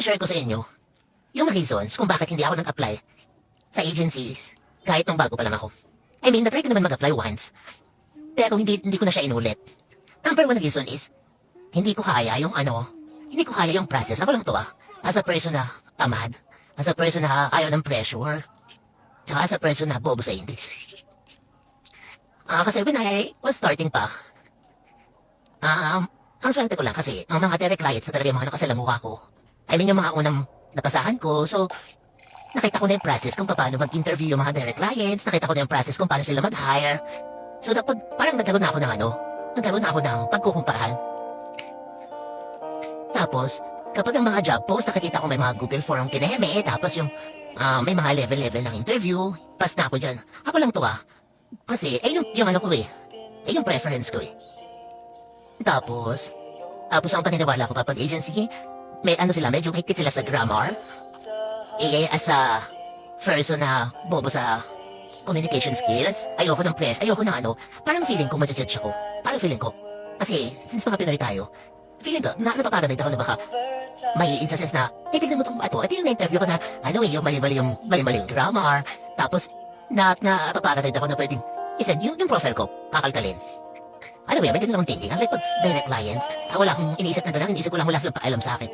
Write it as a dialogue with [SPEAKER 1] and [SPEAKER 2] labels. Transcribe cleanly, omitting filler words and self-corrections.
[SPEAKER 1] i-share ko sa inyo yung reasons kung bakit hindi ako nag-apply sa agencies kahit nung bago pa lang ako. I mean, na-try ko naman mag-apply once, pero hindi ko na siya inulit. Number one reason is, hindi ko kaya yung process. Ako lang to as a person na tamad, as a person na ayaw ng pressure, tsaka as a person na bobo sa English. Kasi when I was starting pa, ang swerte ko lang kasi, ang mga direct clients na talaga yung mga nakasalamuha ko. I mean, yung mga unang napasahan ko. So, nakita ko na yung process kung paano mag-interview yung mga direct clients. Nakita ko na yung process kung paano sila mag-hire. So, parang nagkaroon na ako ng pagkukumparahan. Tapos, kapag ang mga job post, nakikita ko may mga Google form kineme, tapos yung may mga level ng interview, pas na ako dyan. Ako lang to Kasi, yung ano ko yung preference ko Tapos ang paniniwala ko kapag agency, medyo higpit sila sa grammar. As a person na bobo sa communication skills, ayoko ng parang feeling ko ma-judge ako. Parang feeling ko. Kasi, since mga Pinoy tayo, feeling ko, napapaganoid ako na baka may instances na, tignan mo ito yung na-interview ko na, yung mali-mali yung grammar. Tapos, napapaganoid ako na pwedeng, yung profile ko, kakalkalin. May ganun akong thinking. Unlike pag direct clients, wala akong iniisip ko lang wala silang pakialam sa akin.